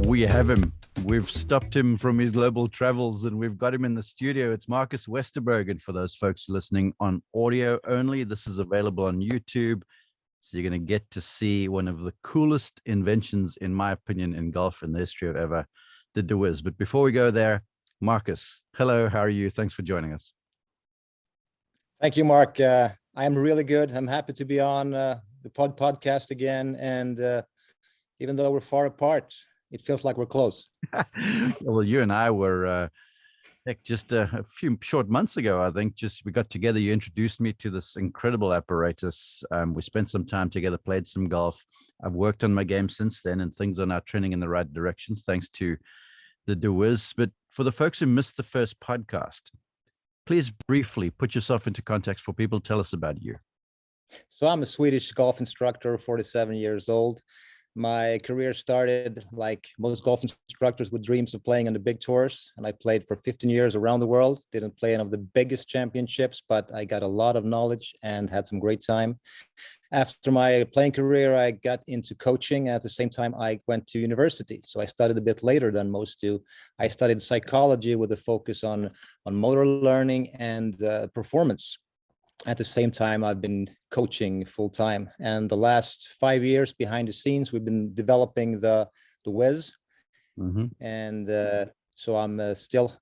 We have him. We've stopped him from his global travels and we've got him in the studio. It's Markus Westerberg. And for those folks listening on audio only, this is available on YouTube. So you're going to get to see one of the coolest inventions, in my opinion, in golf in the history of ever, the DeWiz. But before we go there, Markus, hello, how are you? Thanks for joining us. Thank you, Mark. I am really good. I'm happy to be on the podcast again. And even though we're far apart, it feels like we're close. Well, you and I were just a few short months ago, I think, we got together. You introduced me to this incredible apparatus. We spent some time together, played some golf. I've worked on my game since then, and things are now trending in the right direction, thanks to the DeWiz. But for the folks who missed the first podcast, please briefly put yourself into context for people. Tell us about you. So I'm a Swedish golf instructor, 47 years old. My career started like most golf instructors with dreams of playing on the big tours. And I played for 15 years around the world. Didn't play any of the biggest championships, but I got a lot of knowledge and had some great time. After my playing career, I got into coaching. At the same time, I went to university. So I studied a bit later than most do. I studied psychology with a focus on motor learning and performance. At the same time, I've been coaching full time, and the last 5 years behind the scenes, we've been developing the Wedge. And so I'm still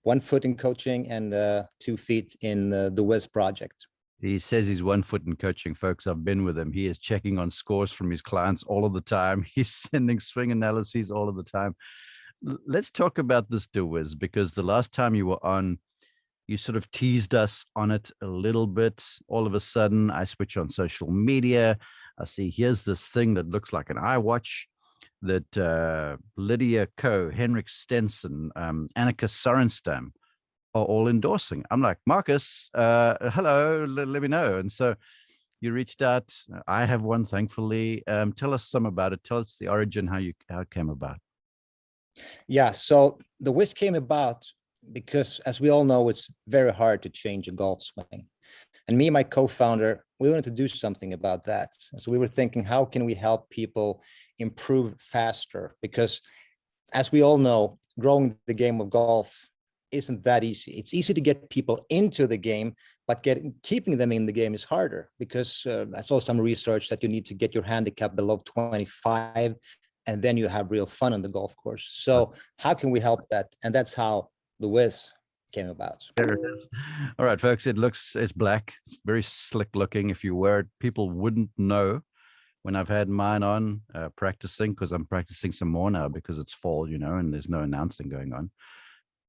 1 foot in coaching and 2 feet in the Wedge project. He says he's 1 foot in coaching, folks. I've been with him. He is checking on scores from his clients all of the time. He's sending swing analyses all of the time. Let's talk about this DeWiz, because the last time you were on, you sort of teased us on it a little bit. All of a sudden, I switch on social media. I see here's this thing that looks like an iWatch that Lydia Ko, Henrik Stenson, Annika Sorenstam are all endorsing. I'm like, Markus, hello, let me know. And so you reached out. I have one, thankfully. Tell us some about it. Tell us the origin, how it came about. Yeah, so the Wedge came about because, as we all know, it's very hard to change a golf swing. And me and my co-founder, we wanted to do something about that. So we were thinking, how can we help people improve faster? Because as we all know, growing the game of golf isn't that easy. It's easy to get people into the game, but keeping them in the game is harder, because I saw some research that you need to get your handicap below 25, and then you have real fun on the golf course. So how can we help that? And that's how the Wedge came about. There it is. All right, folks, it's black. It's very slick looking. If you wear it, people wouldn't know. When I've had mine on practicing, because I'm practicing some more now because it's fall, and there's no announcing going on.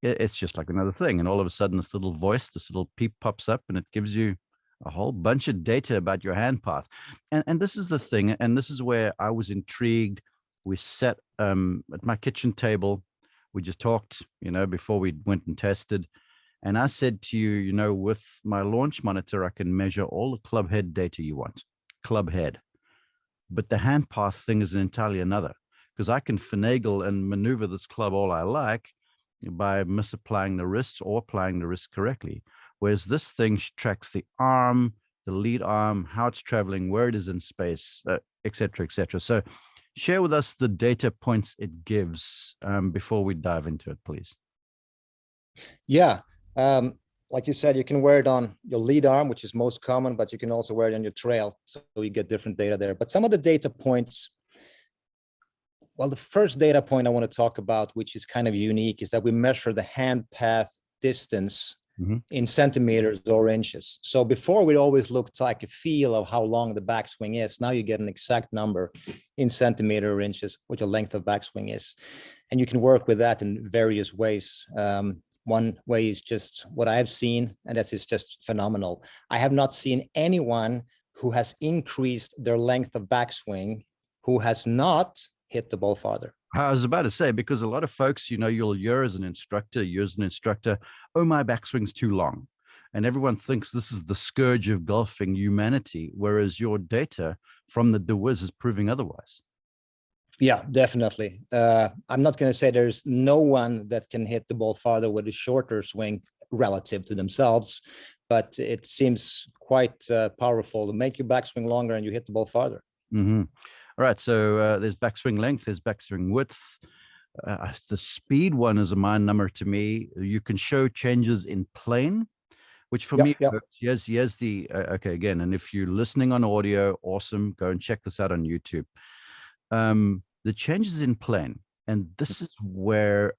It's just like another thing. And all of a sudden, this little voice, this little peep pops up, and it gives you a whole bunch of data about your hand path. And this is the thing. And this is where I was intrigued. We sat at my kitchen table. We just talked, before we went and tested. And I said to you, with my launch monitor, I can measure all the club head data you want, club head. But the hand path thing is entirely another, because I can finagle and maneuver this club all I like by misapplying the wrists or applying the wrists correctly. Whereas this thing tracks the arm, the lead arm, how it's traveling, where it is in space, et cetera, et cetera. So share with us the data points it gives before we dive into it, please. Yeah. Like you said, you can wear it on your lead arm, which is most common, but you can also wear it on your trail. So you get different data there. But some of the data points, well, the first data point I want to talk about, which is kind of unique, is that we measure the hand path distance in centimeters or inches. So before, we always looked like a feel of how long the backswing is. Now you get an exact number in centimeter or inches, what your length of backswing is. And you can work with that in various ways. One way is just what I've seen, and that is just phenomenal. I have not seen anyone who has increased their length of backswing who has not hit the ball farther. I was about to say, because a lot of folks, you'll hear as an instructor, oh, my backswing's too long. And everyone thinks this is the scourge of golfing humanity, whereas your data from the DeWiz is proving otherwise. Yeah, definitely. I'm not going to say there's no one that can hit the ball farther with a shorter swing relative to themselves, but it seems quite powerful to make your backswing longer and you hit the ball farther. Mm-hmm. All right, so there's backswing length, there's backswing width. The speed one is a mind number to me. You can show changes in plane, which for me, here's the, okay, again, and if you're listening on audio, awesome, go and check this out on YouTube. The changes in plane, and this is where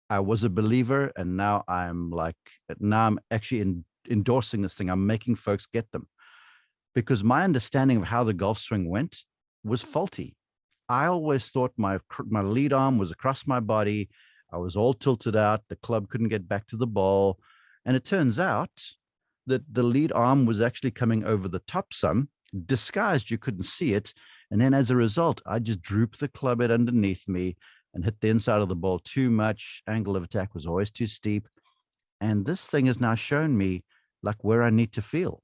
I was a believer, and now I'm actually endorsing this thing. I'm making folks get them, because my understanding of how the golf swing went was faulty. I always thought my lead arm was across my body. I was all tilted out. The club couldn't get back to the ball. And it turns out that the lead arm was actually coming over the top some, disguised, you couldn't see it. And then as a result, I just drooped the club head underneath me and hit the inside of the ball too much. Angle of attack was always too steep. And this thing has now shown me like where I need to feel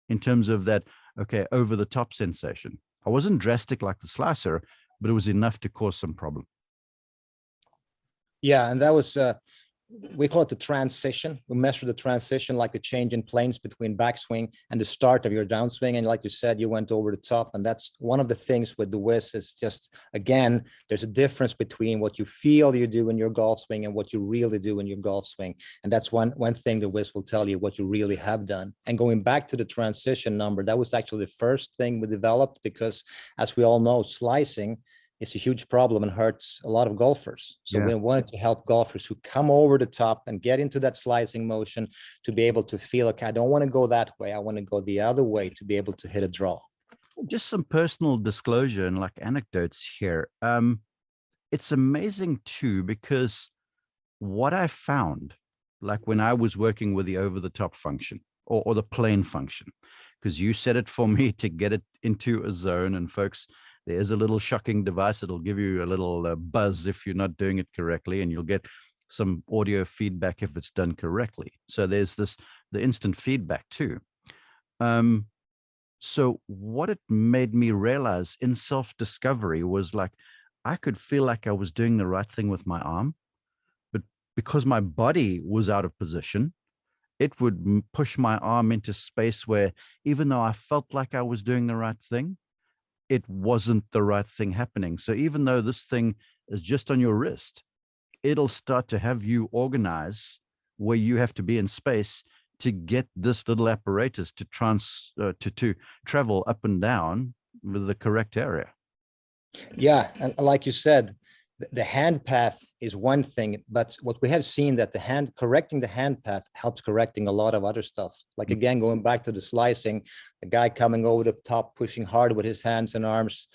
in terms of that, okay, over the top sensation. I wasn't drastic like the slicer, but it was enough to cause some problem. Yeah, and that was, we call it the transition. We measure the transition, like the change in planes between backswing and the start of your downswing. And like you said, you went over the top. And that's one of the things with DeWiz is just, again, there's a difference between what you feel you do in your golf swing and what you really do in your golf swing. And that's one thing DeWiz will tell you what you really have done. And going back to the transition number, that was actually the first thing we developed, because as we all know, slicing is a huge problem and hurts a lot of golfers. So we wanted to help golfers who come over the top and get into that slicing motion to be able to feel, okay, I don't want to go that way. I want to go the other way to be able to hit a draw. Just some personal disclosure and like anecdotes here. It's amazing too, because what I found, like when I was working with the over the top function or the plane function, because you set it for me to get it into a zone, and folks, there's a little shocking device that'll give you a little buzz if you're not doing it correctly, and you'll get some audio feedback if it's done correctly. So there's the instant feedback too. So what it made me realize in self-discovery was like, I could feel like I was doing the right thing with my arm, but because my body was out of position, it would push my arm into space where even though I felt like I was doing the right thing, it wasn't the right thing happening. So even though this thing is just on your wrist, it'll start to have you organize where you have to be in space to get this little apparatus to travel up and down with the correct area. Yeah, and like you said, the hand path is one thing, but what we have seen that correcting the hand path helps correcting a lot of other stuff. Like again, going back to the slicing, the guy coming over the top, pushing hard with his hands and arms.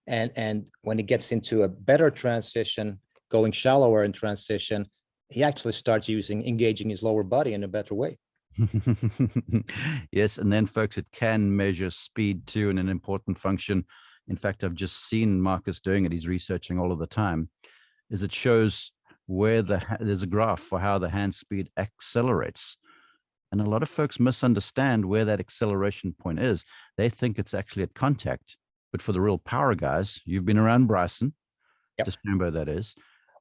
And when he gets into a better transition, going shallower in transition, he actually starts engaging his lower body in a better way. Yes, and then folks, it can measure speed too, and an important function. In fact, I've just seen Markus doing it. He's researching all of the time. Is it shows where there's a graph for how the hand speed accelerates. And a lot of folks misunderstand where that acceleration point is. They think it's actually at contact. But for the real power guys, you've been around Bryson, DeChambeau that is,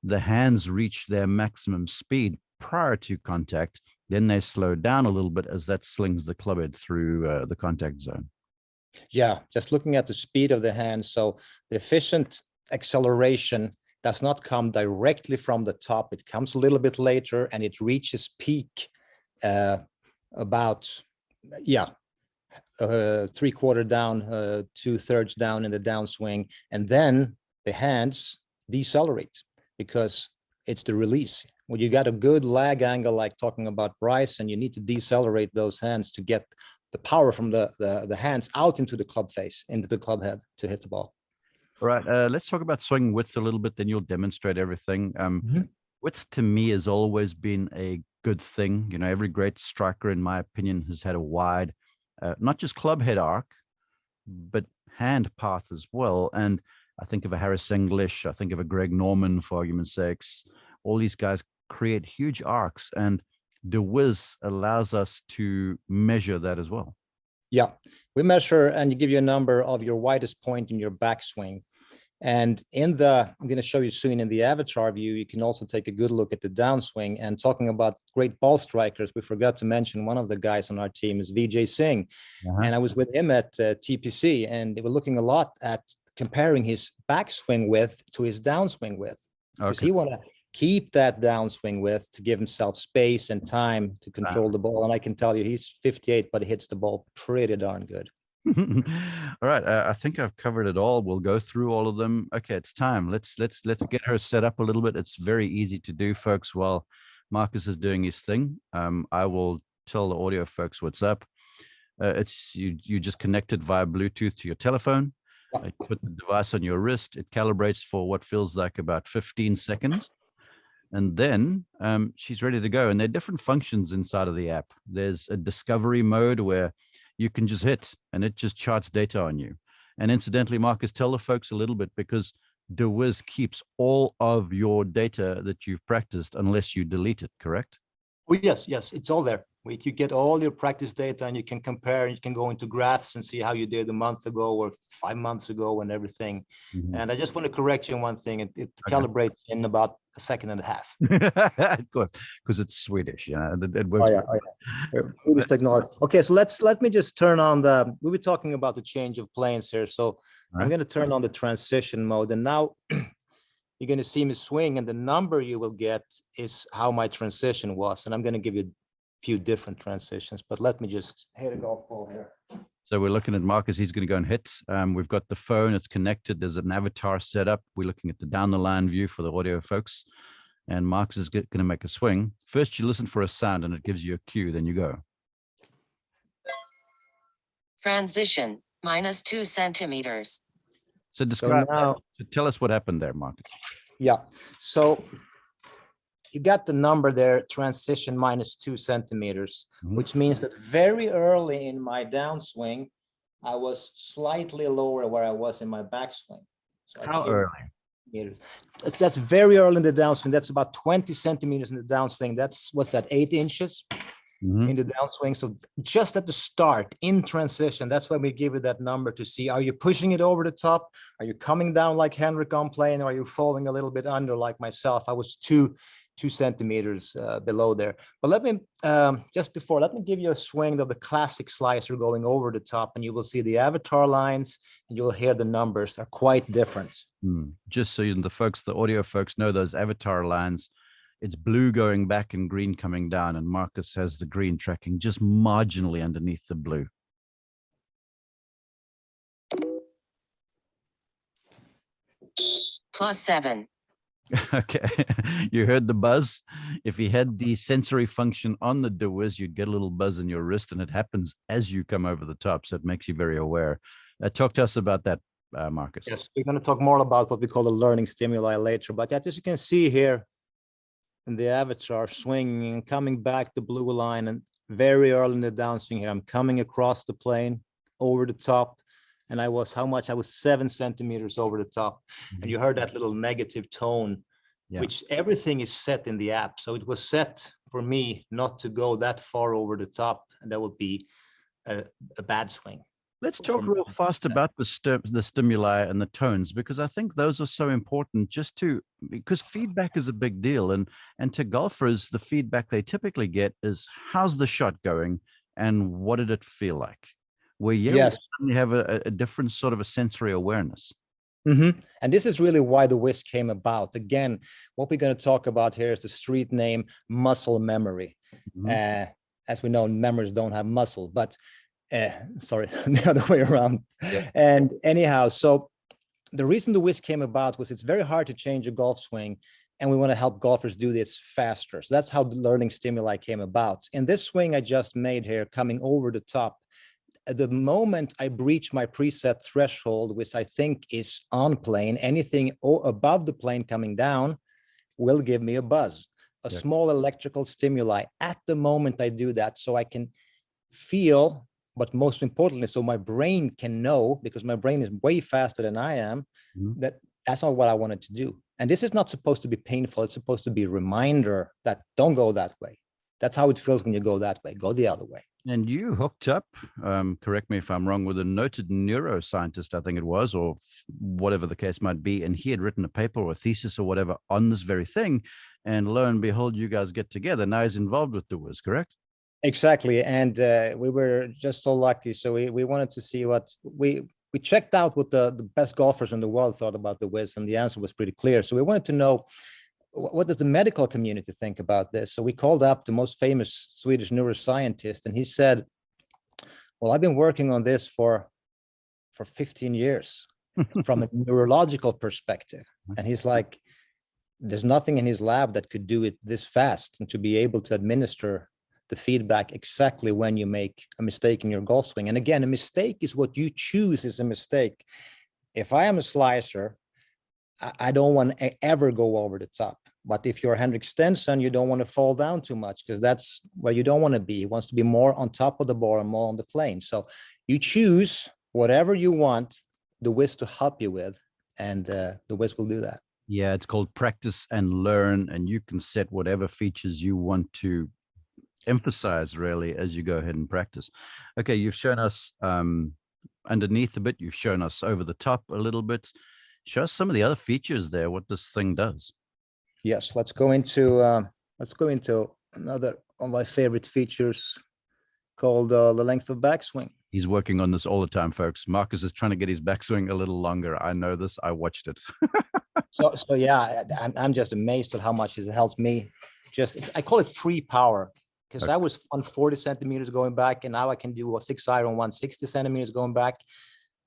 the hands reach their maximum speed prior to contact. Then they slow down a little bit as that slings the club head through the contact zone. Yeah, just looking at the speed of the hand. So the efficient acceleration does not come directly from the top. It comes a little bit later, and it reaches peak about, 3/4 down, 2/3 down in the downswing. And then the hands decelerate because it's the release. When you got a good lag angle, like talking about Bryson, you need to decelerate those hands to get the power from the hands out into the club face, into the club head to hit the ball. All right, let's talk about swing width a little bit, then you'll demonstrate everything. Width to me has always been a good thing. You know, every great striker, in my opinion, has had a wide, not just club head arc, but hand path as well. And I think of a Harris English, I think of a Greg Norman, for argument's sakes. All these guys create huge arcs, and DeWiz allows us to measure that as well. Yeah, we measure and give you a number of your widest point in your backswing. And I'm going to show you soon in the avatar view, you can also take a good look at the downswing. And talking about great ball strikers, we forgot to mention one of the guys on our team is Vijay Singh. And I was with him at TPC, and they were looking a lot at comparing his backswing width to his downswing width. because Okay. he want to keep that downswing width to give himself space and time to control the ball. And I can tell you, he's 58, but he hits the ball pretty darn good. All right, I think I've covered it all. We'll go through all of them. Okay, it's time. Let's get her set up a little bit. It's very easy to do, folks. While Markus is doing his thing, I will tell the audio folks what's up. It's you just connect it via Bluetooth to your telephone. You put the device on your wrist. It calibrates for what feels like about 15 seconds. And then she's ready to go. And there are different functions inside of the app. There's a discovery mode where you can just hit and it just charts data on you. And incidentally, Markus, tell the folks a little bit, because DeWiz keeps all of your data that you've practiced unless you delete it, correct? Oh, yes, it's all there. You get all your practice data and you can compare, you can go into graphs and see how you did a month ago or 5 months ago and everything. Mm-hmm. And I just want to correct you on one thing. It calibrates in about a second and a half. Of course, because it's Swedish. Yeah, it works. Swedish technology. Okay, so let me just turn on we were talking about the change of planes here. So I'm going to turn on the transition mode. And now you're going to see me swing, and the number you will get is how my transition was. And I'm going to give you a few different transitions, but let me just hit a golf ball here. So we're looking at Markus. He's going to go and hit. We've got the phone. It's connected. There's an avatar set up. We're looking at the down the line view for the audio folks. And Markus is going to make a swing. First, you listen for a sound, and it gives you a cue. Then you go. Transition, -2 centimeters. So describe. So now, tell us what happened there, Markus. Yeah. So you got the number there, transition -2 centimeters, which means that very early in my downswing, I was slightly lower where I was in my backswing. So how early? That's very early in the downswing. That's about 20 centimeters in the downswing. That's, what's that, 8 inches in the downswing. So just at the start, in transition, that's why we give you that number to see, are you pushing it over the top? Are you coming down like Henrik on plane? Or are you falling a little bit under like myself? I was 2 centimeters below there. But let me, let me give you a swing of the classic slicer going over the top, and you will see the avatar lines, and you'll hear the numbers are quite different. Just so the audio folks know those avatar lines, it's blue going back and green coming down, and Markus has the green tracking just marginally underneath the blue. +7. Okay, you heard the buzz. If you had the sensory function on the DeWiz, you'd get a little buzz in your wrist, and it happens as you come over the top, so it makes you very aware. Talk to us about that, Markus. Yes, we're going to talk more about what we call the learning stimuli later, but as you can see here in the avatar, swinging and coming back the blue line, and very early in the downswing here, I'm coming across the plane over the top. And I was, how much? I was 7 centimeters over the top. And you heard that little negative tone, which everything is set in the app. So it was set for me not to go that far over the top. And that would be a bad swing. Let's talk real fast about the stimuli and the tones, because I think those are so important, because feedback is a big deal. And to golfers, the feedback they typically get is, how's the shot going? And what did it feel like? Where you suddenly have a different sort of a sensory awareness. And this is really why the Wiz came about. Again, what we're going to talk about here is the street name muscle memory. As we know, members don't have muscle, but sorry, the other way around. And anyhow, so the reason the Wiz came about was it's very hard to change a golf swing, and we want to help golfers do this faster. So that's how the learning stimuli came about. And this swing I just made here, coming over the top, at the moment I breach my preset threshold, which I think is on plane, anything above the plane coming down will give me a buzz, a small electrical stimuli. At the moment I do that, so I can feel, but most importantly, so my brain can know, because my brain is way faster than I am, that that's not what I wanted to do. And this is not supposed to be painful. It's supposed to be a reminder that don't go that way. That's how it feels when you go that way. Go the other way. And you hooked up, correct me if I'm wrong, with a noted neuroscientist, I think it was, or whatever the case might be. And he had written a paper or a thesis or whatever on this very thing. And lo and behold, you guys get together. Now he's involved with DeWiz, correct? Exactly. And we were just so lucky. So we wanted to see what we we checked out what the best golfers in the world thought about the Wiz, and the answer was pretty clear. So we wanted to know, what does the medical community think about this? So we called up the most famous Swedish neuroscientist, and he said, well, I've been working on this for 15 years from a neurological perspective. And he's like, there's nothing in his lab that could do it this fast, and to be able to administer the feedback exactly when you make a mistake in your golf swing. And again, a mistake is what you choose is a mistake. If I am a slicer, I don't want to ever go over the top. But if you're Henrik Stenson, you don't want to fall down too much, because that's where you don't want to be. He wants to be more on top of the ball and more on the plane. So you choose whatever you want the Wiz to help you with, and the Wiz will do that. Yeah, it's called practice and learn, and you can set whatever features you want to emphasize really as you go ahead and practice. Okay, you've shown us underneath a bit, you've shown us over the top a little bit. Show us some of the other features there, what this thing does. Yes, let's go into another of my favorite features called the length of backswing. He's working on this all the time, folks. Markus is trying to get his backswing a little longer. I know this. I watched it. So yeah, I'm just amazed at how much it helps me. I call it free power, because Okay. I was on 40 centimeters going back, and now I can do a 6-iron 160 centimeters going back,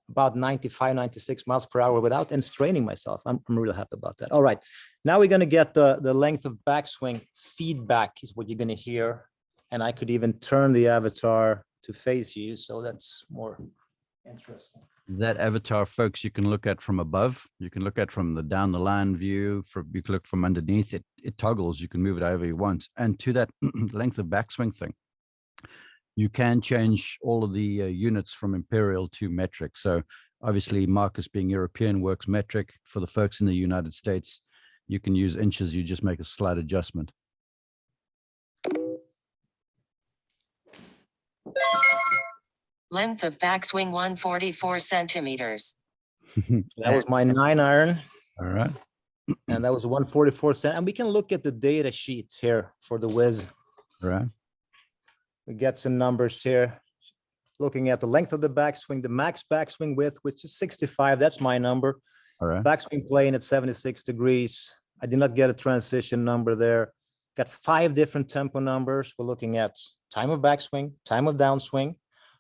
about 95, 96 miles per hour without and straining myself. I'm really happy about that. All right, now we're going to get the length of backswing feedback is what you're going to hear. And I could even turn the avatar to face you, so that's more interesting. That avatar, folks, you can look at from above. You can look at from the down the line view. You can look from underneath. It toggles. You can move it however you want. And to that length of backswing thing, you can change all of the units from imperial to metric. So obviously, Markus being European works metric. For the folks in the United States, you can use inches. You just make a slight adjustment. Length of backswing 144 centimeters. That was my 9-iron. All right. And that was 144 cent. And we can look at the data sheet here for the Wiz. All right. We get some numbers here. Looking at the length of the backswing, the max backswing width, which is 65. That's my number. All right. Backswing plane at 76 degrees. I did not get a transition number there. Got 5 different tempo numbers. We're looking at time of backswing, time of downswing,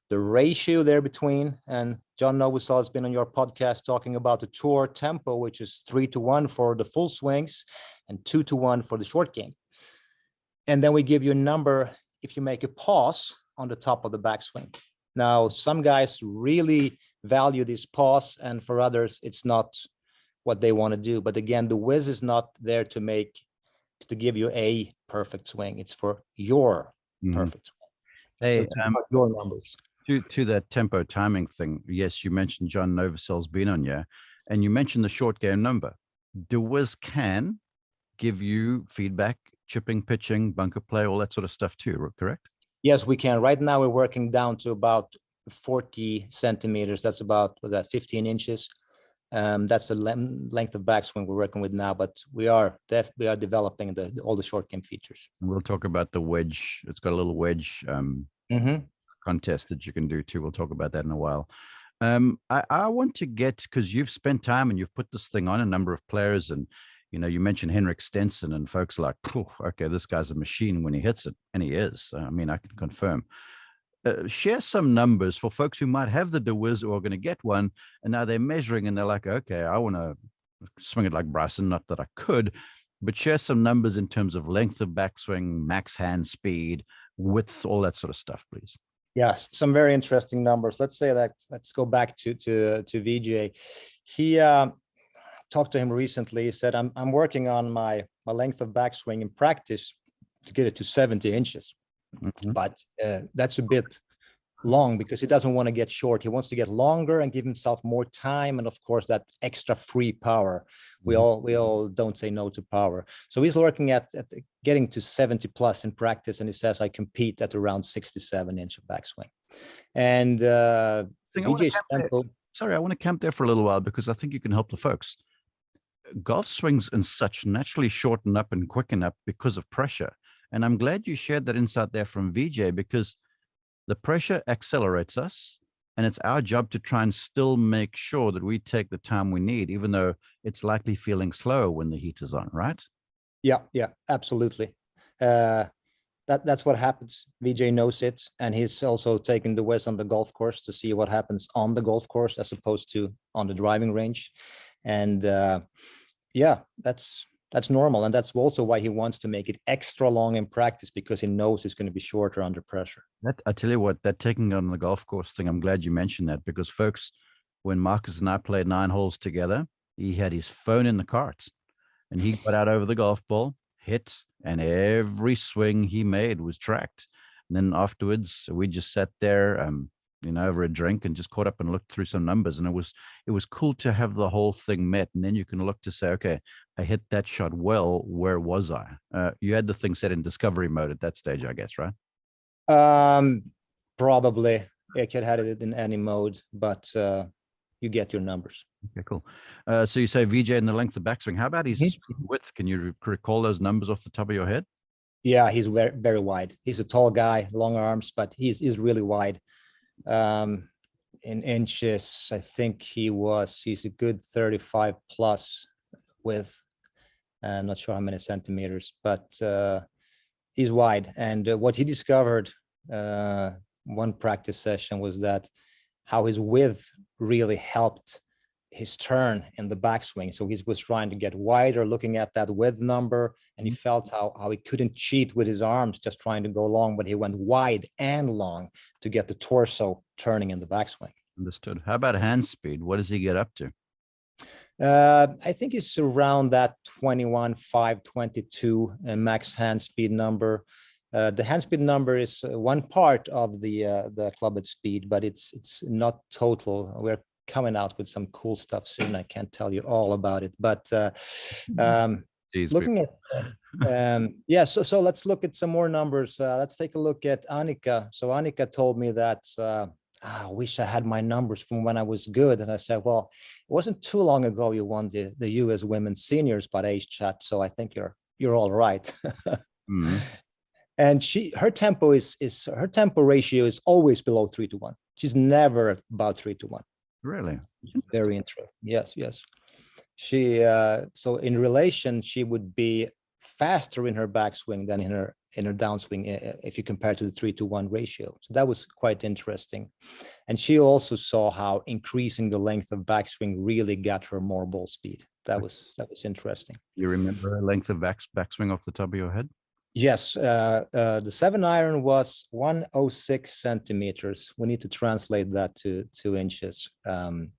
the ratio there between. And John Novosel has been on your podcast talking about the tour tempo, which is 3-to-1 for the full swings and 2-to-1 for the short game. And then we give you a number if you make a pause on the top of the backswing. Now, some guys really value this pause, and for others, it's not what they want to do. But again, the Wiz is not there to give you a perfect swing. It's for your perfect swing. Hey, So it's about your numbers. to that tempo timing thing. Yes, you mentioned John Novosel's been on, yeah, and you mentioned the short game number. DeWiz can give you feedback, chipping, pitching, bunker play, all that sort of stuff too, correct? Yes, we can. Right now, we're working down to about 40 centimeters. That's about 15 inches. That's the length of backswing we're working with now, but we are developing all the short game features. We'll talk about the wedge. It's got a little wedge contest that you can do too. We'll talk about that in a while. I want to get, because you've spent time and you've put this thing on a number of players, and you mentioned Henrik Stenson, and folks are like, okay, this guy's a machine when he hits it, and he is. I mean, I can confirm. Share some numbers for folks who might have the DeWiz or are going to get one, and now they're measuring and they're like, okay, I want to swing it like Bryson. Not that I could, but share some numbers in terms of length of backswing, max hand speed, width, all that sort of stuff, please. Yes, some very interesting numbers. Let's go back to Vijay. He talked to him recently. He said, I'm working on my length of backswing in practice to get it to 70 inches. But that's a bit long because he doesn't want to get short. He wants to get longer and give himself more time, and of course that extra free power. We all don't say no to power. So he's working at getting to 70 plus in practice, and he says I compete at around 67 inch of backswing. And Vijay's tempo. Sorry, I want to camp there for a little while because I think you can help the folks. Golf swings and such naturally shorten up and quicken up because of pressure. And I'm glad you shared that insight there from Vijay, because the pressure accelerates us And it's our job to try and still make sure that we take the time we need, even though it's likely feeling slow when the heat is on, right? Yeah, absolutely. That's what happens. Vijay knows it, and he's also taking DeWiz on the golf course to see what happens on the golf course as opposed to on the driving range. And yeah, that's normal, and that's also why he wants to make it extra long in practice, because he knows it's going to be shorter under pressure. I tell you what, that taking on the golf course thing, I'm glad you mentioned that, because folks, when Markus and I played 9 holes together, he had his phone in the cart, and he got out over the golf ball, hit, and every swing he made was tracked. And then afterwards, we just sat there, over a drink, and just caught up and looked through some numbers. And it was cool to have the whole thing met. And then you can look to say, okay, I hit that shot well. Where was I? You had the thing set in discovery mode at that stage, I guess, right? Probably. I could have it in any mode, but you get your numbers. Okay, cool. So you say Vijay in the length of backswing. How about his width? Can you recall those numbers off the top of your head? Yeah, he's very, very wide. He's a tall guy, long arms, but he's really wide. In inches, I think he's a good 35 plus width. I'm not sure how many centimeters, but he's wide. And what he discovered one practice session was that how his width really helped his turn in the backswing. So he was trying to get wider, looking at that width number, and he felt how he couldn't cheat with his arms just trying to go long, but he went wide and long to get the torso turning in the backswing. Understood. How about hand speed? What does he get up to? I think it's around that 21.5, 22 max hand speed number. The hand speed number is one part of the club head speed, but it's not total. We're coming out with some cool stuff soon. I can't tell you all about it, but looking at yeah. So let's look at some more numbers. Let's take a look at Annika. So Annika told me that I wish I had my numbers from when I was good, and I said, well, it wasn't too long ago you won the U.S. Women's Seniors by Age Chat, so I think you're all right. Mm-hmm. And her tempo her tempo ratio is always below 3-1. She's never about 3-1. Really? Very interesting. Yes. She so in relation, she would be faster in her backswing than in her downswing if you compare to the 3-1 ratio. So that was quite interesting. And she also saw how increasing the length of backswing really got her more ball speed. That was interesting. You remember her length of backswing off the top of your head? Yes, the 7-iron was 106 centimeters. We need to translate that to 2 inches. And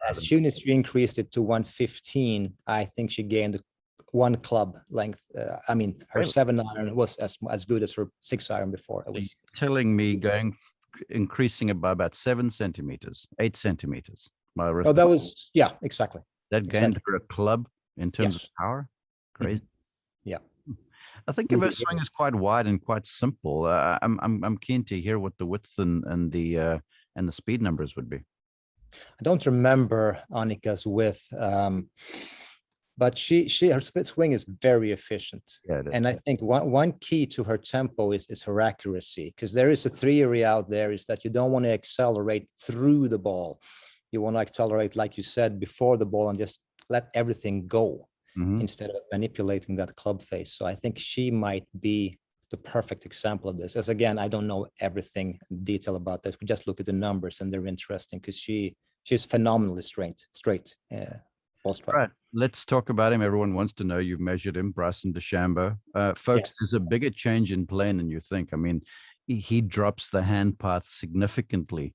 as soon as you increased it to 115, I think she gained 1 club length. I mean, her 7-iron was as good as her 6-iron before. It was telling me increasing it by about 7 centimeters, 8 centimeters. Oh, that was, yeah, exactly. That gained her a club in terms of power. Crazy. Yeah. I think if her swing is quite wide and quite simple, I'm keen to hear what the width and the speed numbers would be. I don't remember Annika's width, but her swing is very efficient. Yeah, and I think one key to her tempo is her accuracy, because there is a theory out there is that you don't want to accelerate through the ball. You want to accelerate, like you said, before the ball and just let everything go. Mm-hmm. Instead of manipulating that club face. So I think she might be the perfect example of this. As again, I don't know everything in detail about this. We just look at the numbers and they're interesting because she's phenomenally straight ball strike. Right. Let's talk about him. Everyone wants to know. You've measured him, Bryson DeChambeau. Folks, There's a bigger change in playing than you think. I mean, he drops the hand path significantly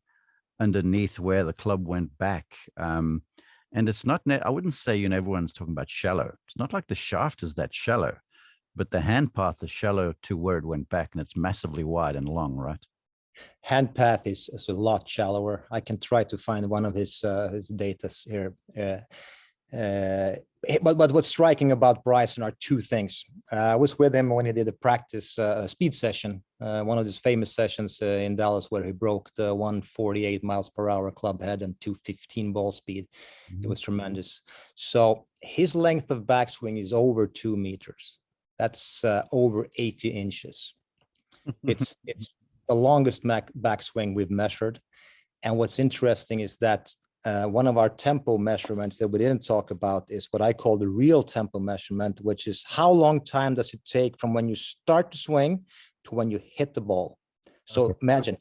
underneath where the club went back. And it's not, I wouldn't say, everyone's talking about shallow. It's not like the shaft is that shallow, but the hand path is shallow to where it went back, and it's massively wide and long, right? Hand path is a lot shallower. I can try to find one of his data here. But what's striking about Bryson are 2 things. I was with him when he did a practice speed session, one of his famous sessions in Dallas, where he broke the 148 miles per hour club head and 215 ball speed. Mm-hmm. It was tremendous. So his length of backswing is over 2 meters. That's over 80 inches. It's the longest backswing we've measured. And what's interesting is that one of our tempo measurements that we didn't talk about is what I call the real tempo measurement, which is how long time does it take from when you start to swing to when you hit the ball. So imagine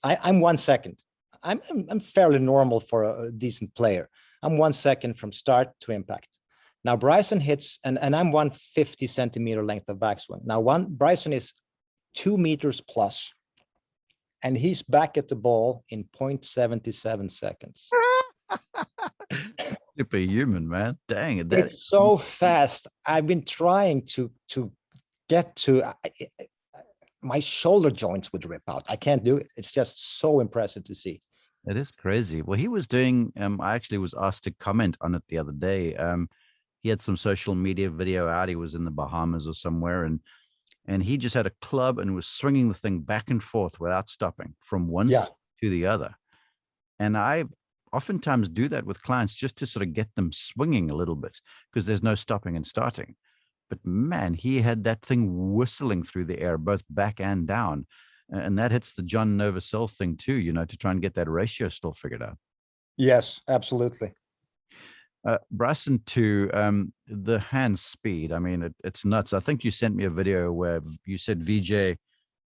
I'm 1 second. I'm fairly normal for a decent player. I'm 1 second from start to impact. Now Bryson hits, and I'm 150 centimeter length of backswing. Now Bryson is 2 meters plus, and he's back at the ball in 0.77 seconds. Superhuman, man. Dang it. It's so fast. I've been trying to get to, my shoulder joints would rip out. I can't do it. It's just so impressive to see. It is crazy. Well, he was doing, I actually was asked to comment on it the other day. He had some social media video out. He was in the Bahamas or somewhere, and he just had a club and was swinging the thing back and forth without stopping from one side to the other. And I oftentimes do that with clients just to sort of get them swinging a little bit because there's no stopping and starting. But man, he had that thing whistling through the air, both back and down. And that hits the John Novosel thing too, you know, to try and get that ratio still figured out. Yes, absolutely. Bryson, to the hand speed, I mean, it's nuts. I think you sent me a video where you said Vijay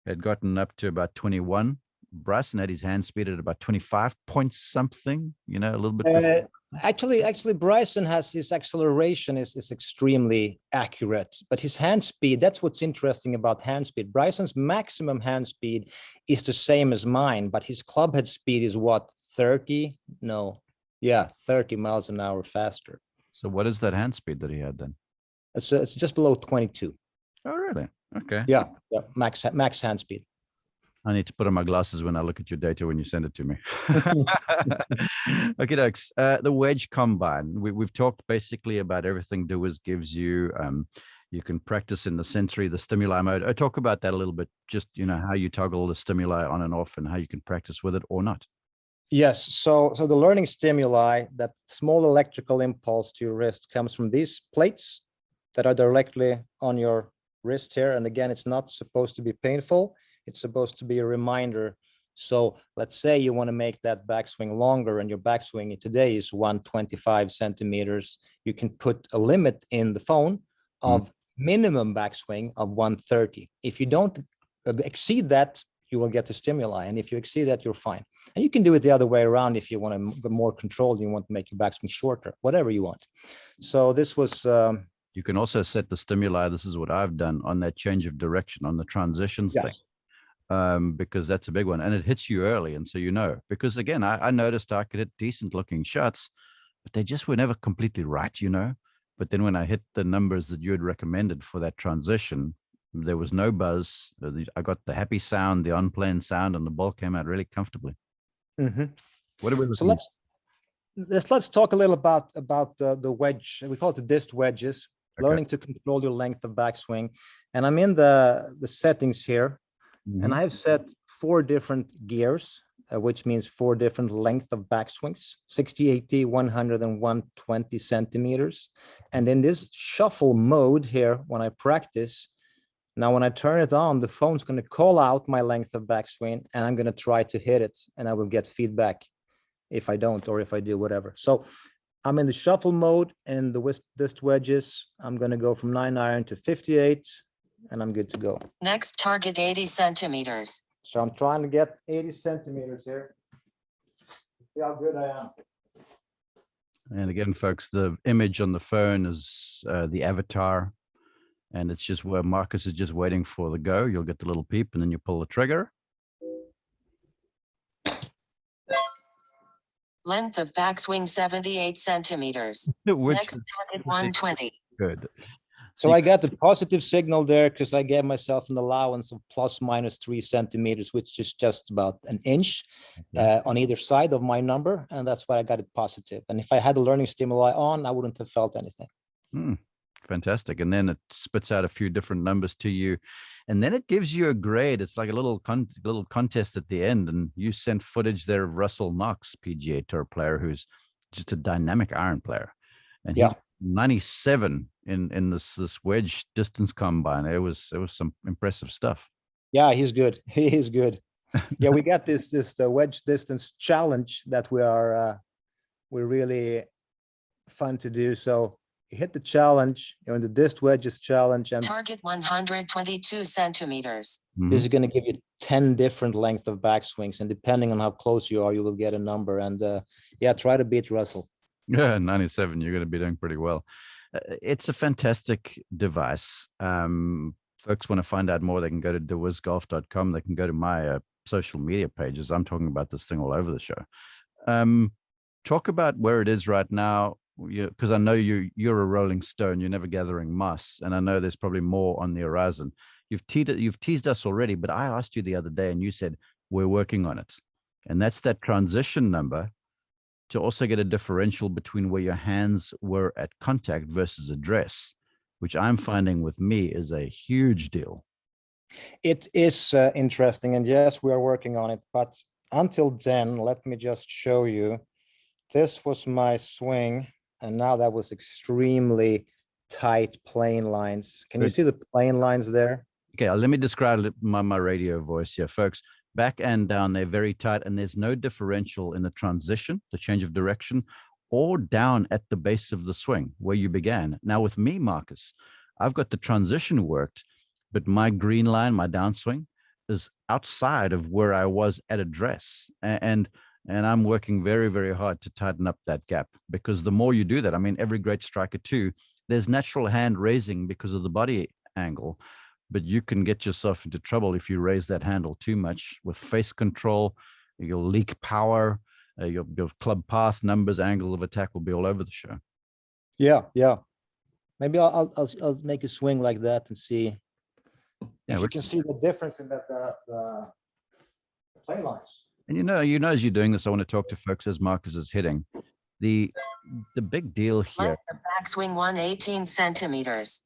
had gotten up to about 21. Bryson had his hand speed at about 25 point something, you know, a little bit. Actually, Bryson has his acceleration is extremely accurate, but his hand speed, that's what's interesting about hand speed. Bryson's maximum hand speed is the same as mine, but his club head speed is what, 30? No. Yeah, 30 miles an hour faster. So what is that hand speed that he had then? It's just below 22. Oh, really? Okay. Yeah, max hand speed. I need to put on my glasses when I look at your data when you send it to me. Okay, Docs. The wedge combine. We've talked basically about everything DeWiz gives you. You can practice in the sensory, the stimuli mode. I talk about that a little bit, just, you know, how you toggle the stimuli on and off and how you can practice with it or not. Yes, so the learning stimuli, that small electrical impulse to your wrist, comes from these plates that are directly on your wrist here. And again, it's not supposed to be painful. It's supposed to be a reminder. So let's say you want to make that backswing longer and your backswing today is 125 centimeters. You can put a limit in the phone of minimum backswing of 130. If you don't exceed that, you will get the stimuli. And if you exceed that, you're fine. And you can do it the other way around if you want to get more control, you want to make your backswing shorter, whatever you want. So this was... you can also set the stimuli. This is what I've done on that change of direction, on the transition thing. Because that's a big one and it hits you early. And so, you know, because again, I noticed I could hit decent looking shots, but they just were never completely right, you know. But then when I hit the numbers that you had recommended for that transition, there was no buzz. I got the happy sound, the on-plane sound, and the ball came out really comfortably. What are we so let's talk a little about the wedge. We call it the disc wedges, learning to control your length of backswing. And I'm in the settings here. And I've set 4 different gears, which means 4 different length of backswings, 60, 80, 100, and 120 centimeters. And in this shuffle mode here, when I practice, now when I turn it on, the phone's going to call out my length of backswing, and I'm going to try to hit it, and I will get feedback if I don't, or if I do, whatever. So I'm in the shuffle mode, and the disc wedges, I'm going to go from 9-iron to 58. And I'm good to go. Next target 80 centimeters. So I'm trying to get 80 centimeters here. See how good I am. And again, folks, the image on the phone is the avatar. And it's just where Markus is just waiting for the go. You'll get the little peep and then you pull the trigger. Length of backswing 78 centimeters. Next target 120. Good. So I got the positive signal there because I gave myself an allowance of ±3 centimeters, which is just about an inch on either side of my number. And that's why I got it positive. And if I had the learning stimuli on, I wouldn't have felt anything. Fantastic. And then it spits out a few different numbers to you. And then it gives you a grade. It's like a little contest at the end. And you sent footage there of Russell Knox, PGA Tour player, who's just a dynamic iron player. And he 97 in this wedge distance combine. It was some impressive stuff. Yeah, he's good. He is good. Yeah, we got this wedge distance challenge that we're really fun to do. So you hit the challenge, you're in the disc wedges challenge, and Target 122 centimeters. this is going to give you 10 different length of backswings, and depending on how close you are, you will get a number. And yeah, try to beat Russell. Yeah, 97, you're going to be doing pretty well. It's a fantastic device. Folks want to find out more, they can go to dewizgolf.com. They can go to my social media pages. I'm talking about this thing all over the show. Talk about where it is right now, because I know you're a rolling stone. You're never gathering moss, and I know there's probably more on the horizon. You've teased us already, but I asked you the other day, and you said we're working on it, and that's that transition number to also get a differential between where your hands were at contact versus address, which I'm finding with me is a huge deal. It is interesting, and yes, we are working on it. But until then, let me just show you. This was my swing, and now that was extremely tight plane lines. Can you see the plane lines there? Okay, let me describe my radio voice here, folks. Back and down, they're very tight, and there's no differential in the transition, the change of direction, or down at the base of the swing where you began. Now with me, Marcus, I've got the transition worked, but my green line, my downswing, is outside of where I was at address. And I'm working very, very hard to tighten up that gap, because the more you do that, I mean, every great striker too, there's natural hand raising because of the body angle, but you can get yourself into trouble if you raise that handle too much with face control. You'll leak power, your club path, numbers, angle of attack will be all over the show. Yeah. Maybe I'll make a swing like that and see if you can see the difference in the play lines. And you know, as you're doing this, I want to talk to folks as Marcus is hitting. The big deal here. Backswing 118 centimeters.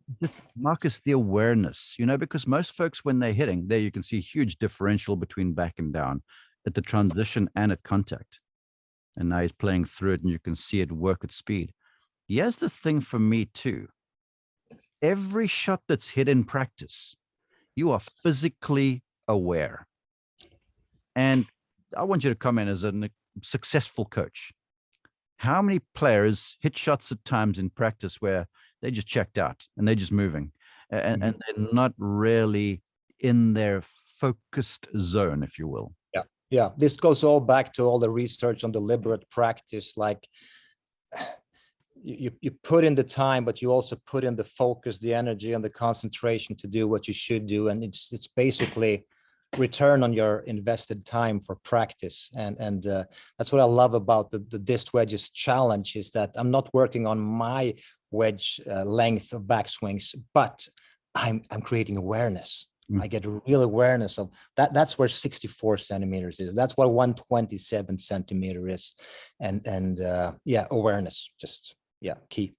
Marcus, the awareness, because most folks, when they're hitting, there you can see a huge differential between back and down at the transition and at contact. And now he's playing through it, and you can see it work at speed. Here's the thing for me too. Every shot that's hit in practice, you are physically aware. And I want you to comment as a successful coach. How many players hit shots at times in practice where they just checked out and they're just moving and they're not really in their focused zone, if you will? Yeah. This goes all back to all the research on deliberate practice. Like you put in the time, but you also put in the focus, the energy, and the concentration to do what you should do. And it's basically return on your invested time for practice. And that's what I love about the disc wedges challenge, is that I'm not working on my wedge length of backswings, but I'm creating awareness. I get real awareness of that. That's where 64 centimeters is. That's what 127 centimeter is. And yeah, awareness, just key.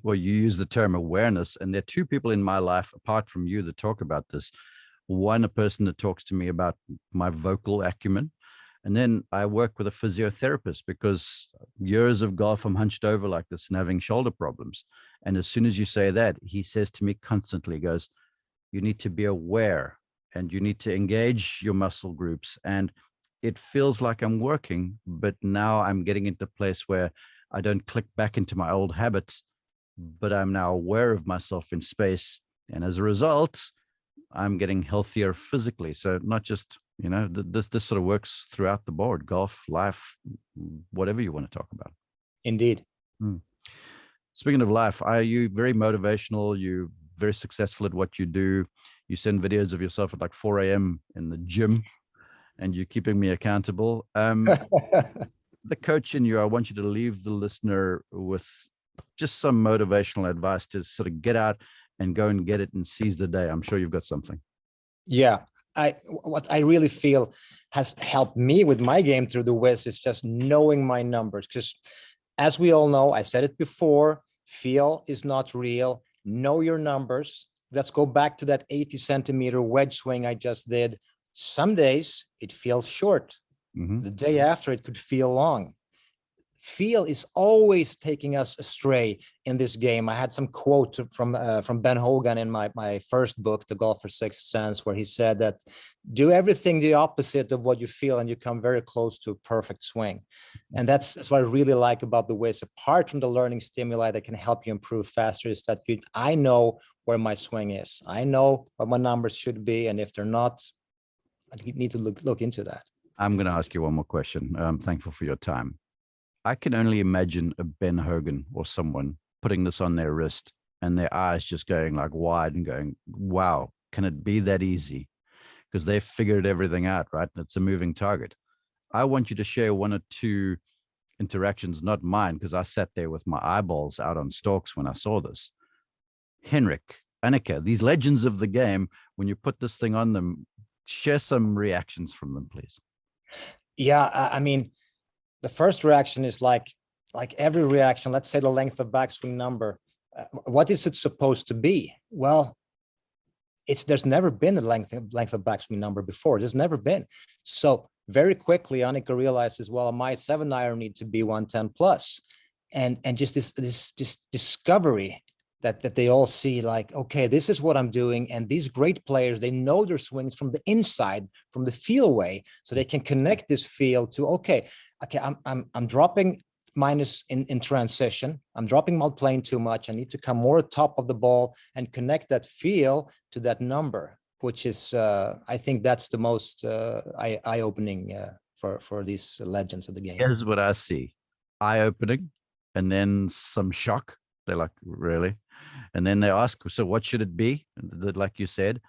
Well, you use the term awareness, and there are two people in my life apart from you that talk about this. One, a person that talks to me about my vocal acumen. And then I work with a physiotherapist, because years of golf, I'm hunched over like this and having shoulder problems. And as soon as you say that, he says to me constantly, goes, you need to be aware and you need to engage your muscle groups. And it feels like I'm working, but now I'm getting into a place where I don't click back into my old habits, but I'm now aware of myself in space. And as a result, I'm getting healthier physically. So not just, this sort of works throughout the board, golf, life, whatever you want to talk about. Indeed. Speaking of life, are you very motivational? You very successful at what you do? You send videos of yourself at like 4 a.m. in the gym, and you're keeping me accountable. The coach in you, I want you to leave the listener with just some motivational advice to sort of get out and go and get it and seize the day. I'm sure you've got something. Yeah. What I really feel has helped me with my game through the Wiz is just knowing my numbers. Because as we all know, I said it before, feel is not real. Know your numbers. Let's go back to that 80 centimeter wedge swing I just did. Some days it feels short. The day after it could feel long. feel is always taking us astray in this game. I had some quote from Ben Hogan in my first book, The Golfer's Sixth Sense, where he said that do everything the opposite of what you feel and you come very close to a perfect swing. And that's what I really like about the DeWiz. Apart from the learning stimuli that can help you improve faster, is that I know where my swing is. I know what my numbers should be, and if they're not, I need to look into that. I'm going to ask you one more question. I'm thankful for your time. I can only imagine a Ben Hogan or someone putting this on their wrist and their eyes just going like wide and going, wow, can it be that easy? Because they've figured everything out, right? It's a moving target. I want you to share one or two interactions, not mine, because I sat there with my eyeballs out on stalks when I saw this. Henrik, Annika, these legends of the game, when you put this thing on them, share some reactions from them, please. Yeah, I mean, the first reaction is like every reaction. Let's say the length of backswing number. What is it supposed to be? Well, there's never been a length of backswing number before. There's never been. So very quickly, Annika realizes, well, my 7-iron need to be 110 plus, and just this discovery that they all see, like, okay, this is what I'm doing. And these great players, they know their swings from the inside, from the feel away, so they can connect this feel to, okay, I'm dropping minus in transition. I'm dropping while playing too much. I need to come more top of the ball and connect that feel to that number, which is, I think that's the most eye-opening for these legends of the game. Here's what I see. Eye-opening, and then some shock. They're like, really? And then they ask, so what should it be? Like you said.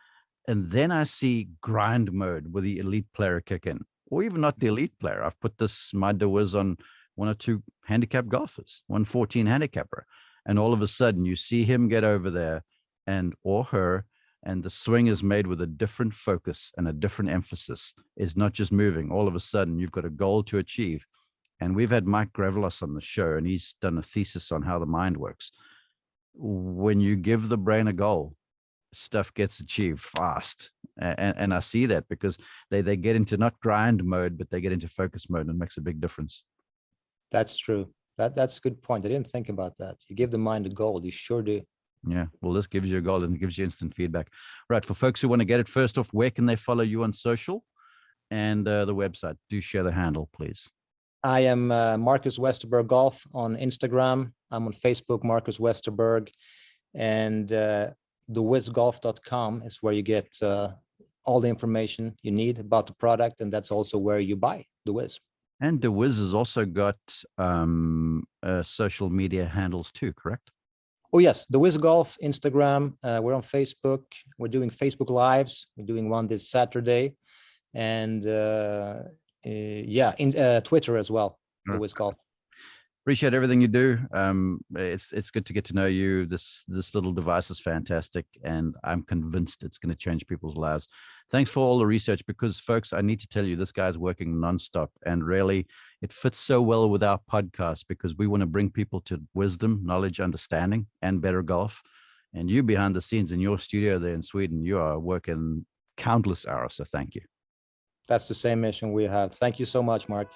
And then I see grind mode with the elite player kick in, or even not the elite player. I've put my DeWiz on one or two handicap golfers, 114 handicapper. And all of a sudden you see him get over there or her, and the swing is made with a different focus and a different emphasis. It's not just moving. All of a sudden you've got a goal to achieve. And we've had Mike Gravelos on the show, and he's done a thesis on how the mind works. When you give the brain a goal, stuff gets achieved fast. And I see that because they get into not grind mode, but they get into focus mode, and it makes a big difference. That's true. That's a good point. I didn't think about that. You give the mind a goal. You sure do. Yeah. Well, this gives you a goal and it gives you instant feedback. Right. For folks who want to get it, first off, where can they follow you on social and the website? Do share the handle, please. I am Markus Westerberg Golf on Instagram. I'm on Facebook, Markus Westerberg, and DeWizGolf.com is where you get all the information you need about the product, and that's also where you buy DeWiz. And DeWiz has also got social media handles too, correct? Oh yes, DeWiz Golf, Instagram. We're on Facebook. We're doing Facebook Lives. We're doing one this Saturday, and Twitter as well. DeWiz Golf. Appreciate everything you do. It's good to get to know you. This little device is fantastic, and I'm convinced it's going to change people's lives. Thanks for all the research, because folks, I need to tell you, this guy's working nonstop, and really it fits so well with our podcast, because we want to bring people to wisdom, knowledge, understanding, and better golf. And you behind the scenes in your studio there in Sweden, you are working countless hours. So thank you. That's the same mission we have. Thank you so much, Mark.